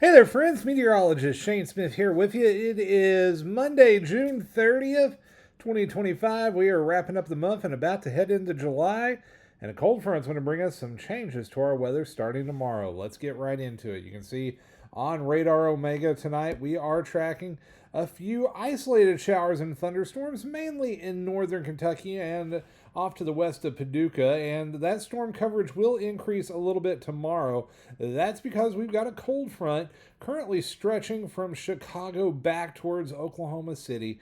Hey there, friends. Meteorologist Shane Smith here with you. It is Monday, June 30th, 2025. We are wrapping up the month and about to head into July. And a cold front's going to bring us some changes to our weather starting tomorrow. Let's get right into it. You can see on Radar Omega tonight, we are tracking a few isolated showers and thunderstorms, mainly in northern Kentucky and off to the west of Paducah, and that storm coverage will increase a little bit tomorrow. That's because we've got a cold front currently stretching from Chicago back towards Oklahoma City.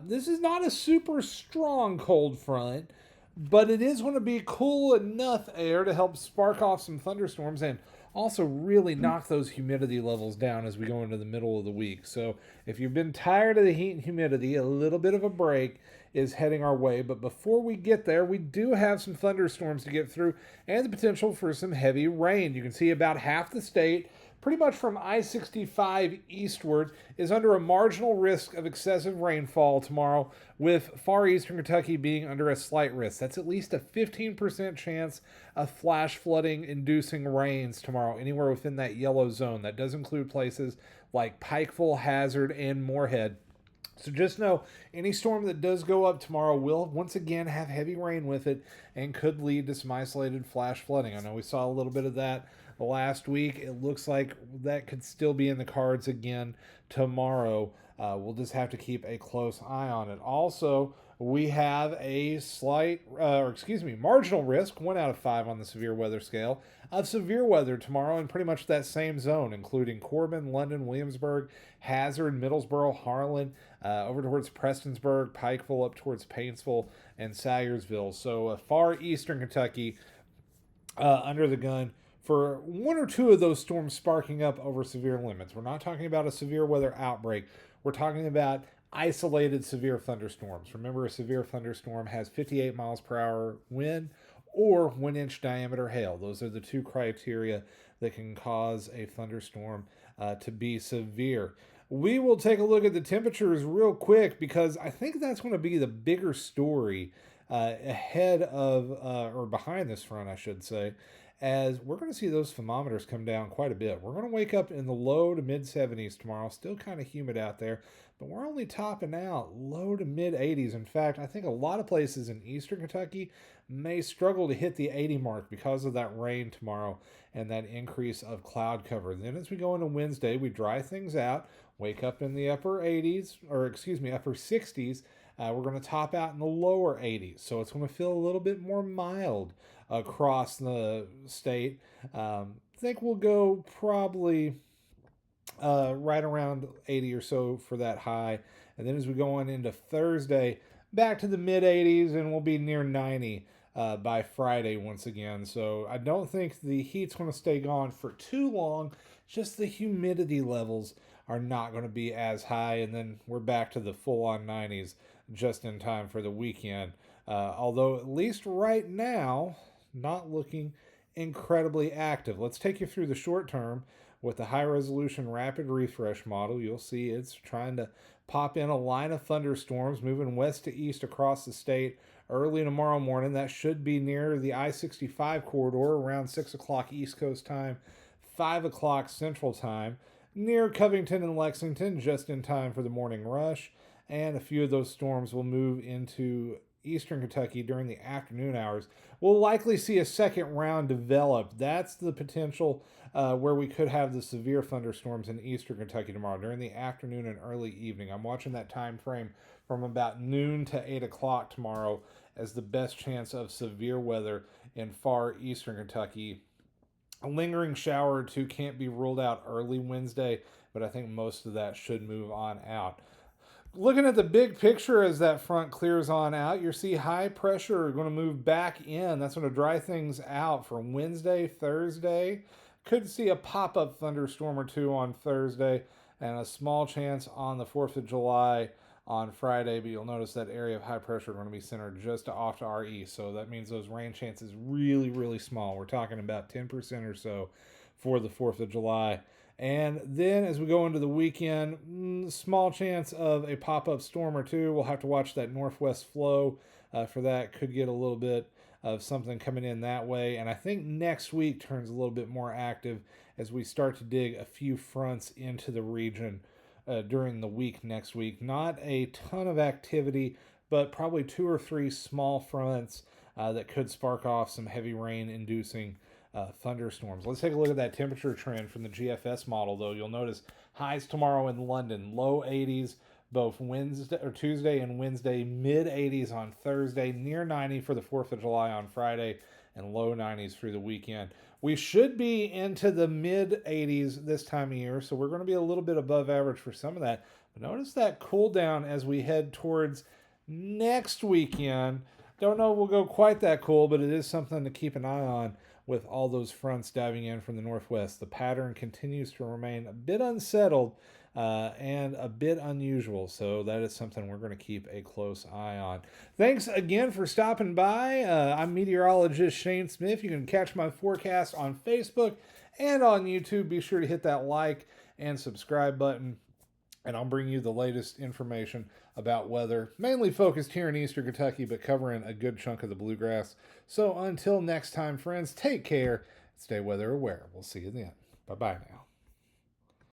This is not a super strong cold front, but it is going to be cool enough air to help spark off some thunderstorms and also really knock those humidity levels down as we go into the middle of the week. So if you've been tired of the heat and humidity, a little bit of a break is heading our way. But before we get there, we do have some thunderstorms to get through and the potential for some heavy rain. You can see about half the state, pretty much from I-65 eastward, is under a marginal risk of excessive rainfall tomorrow, with far eastern Kentucky being under a slight risk. That's at least a 15% chance of flash flooding inducing rains tomorrow, anywhere within that yellow zone. That does include places like Pikeville, Hazard, and Moorhead. So just know any storm that does go up tomorrow will once again have heavy rain with it and could lead to some isolated flash flooding. I know we saw a little bit of that last week. It looks like that could still be in the cards again tomorrow. We'll just have to keep a close eye on it. Also, we have a marginal risk, 1 out of 5 on the severe weather scale, of severe weather tomorrow in pretty much that same zone, including Corbin, London, Williamsburg, Hazard, Middlesboro, Harlan, over towards Prestonsburg, Pikeville, up towards Paintsville, and Salyersville. So far eastern Kentucky under the gun for one or two of those storms sparking up over severe limits. We're not talking about a severe weather outbreak. We're talking about isolated severe thunderstorms. Remember, a severe thunderstorm has 58 miles per hour wind or 1 inch diameter hail. Those are the two criteria that can cause a thunderstorm to be severe. We will take a look at the temperatures real quick because I think that's going to be the bigger story ahead of, or behind this front, I should say, as we're going to see those thermometers come down quite a bit. We're going to wake up in the low to mid 70s tomorrow. Still kind of humid out there, but we're only topping out low to mid 80s. In fact, I think a lot of places in eastern Kentucky may struggle to hit the 80 mark because of that rain tomorrow and that increase of cloud cover. Then as we go into Wednesday, we dry things out, wake up in the upper 80s, or excuse me, upper 60s. We're going to top out in the lower 80s. So it's going to feel a little bit more mild across the state. I think we'll go probably right around 80 or so for that high. And then as we go on into Thursday, back to the mid 80s, and we'll be near 90 by Friday once again. So I don't think the heat's going to stay gone for too long. Just the humidity levels are not going to be as high. And then we're back to the full on 90s just in time for the weekend. Although, at least right now, not looking incredibly active. Let's take you through the short term with the high resolution rapid refresh model. You'll see it's trying to pop in a line of thunderstorms moving west to east across the state early tomorrow morning. That should be near the I-65 corridor around 6 o'clock East Coast time, 5 o'clock Central time, near Covington and Lexington, just in time for the morning rush. And a few of those storms will move into eastern Kentucky during the afternoon hours. We'll likely see a second round develop. That's the potential where we could have the severe thunderstorms in eastern Kentucky tomorrow during the afternoon and early evening. I'm watching that time frame from about noon to 8 o'clock tomorrow as the best chance of severe weather in far eastern Kentucky. A lingering shower or two can't be ruled out early Wednesday, but I think most of that should move on out. Looking at the big picture as that front clears on out, you see high pressure going to move back in. That's going to dry things out for Wednesday, Thursday. Could see a pop-up thunderstorm or two on Thursday and a small chance on the 4th of July on Friday, but you'll notice that area of high pressure is going to be centered just off to our east. So that means those rain chances really, really small. We're talking about 10% or so for the 4th of July. And then as we go into the weekend, small chance of a pop-up storm or two. We'll have to watch that northwest flow for that. Could get a little bit of something coming in that way. And I think next week turns a little bit more active as we start to dig a few fronts into the region during the week next week. Not a ton of activity, but probably 2 or 3 small fronts that could spark off some heavy rain inducing thunderstorms. Let's take a look at that temperature trend from the GFS model, though. You'll notice highs tomorrow in London, low 80s both Wednesday or Tuesday and Wednesday, mid 80s on Thursday, near 90 for the 4th of July on Friday, and low 90s through the weekend. We should be into the mid 80s this time of year, so we're going to be a little bit above average for some of that. But notice that cool down as we head towards next weekend. Don't know if we'll go quite that cool, but it is something to keep an eye on with all those fronts diving in from the northwest. The pattern continues to remain a bit unsettled and a bit unusual, so that is something we're going to keep a close eye on. Thanks again for stopping by. I'm meteorologist Shane Smith. You can catch my forecast on Facebook and on YouTube. Be sure to hit that like and subscribe button, and I'll bring you the latest information about weather, mainly focused here in Eastern Kentucky, but covering a good chunk of the Bluegrass. So until next time, friends, take care, stay weather aware. We'll see you then. Bye-bye now.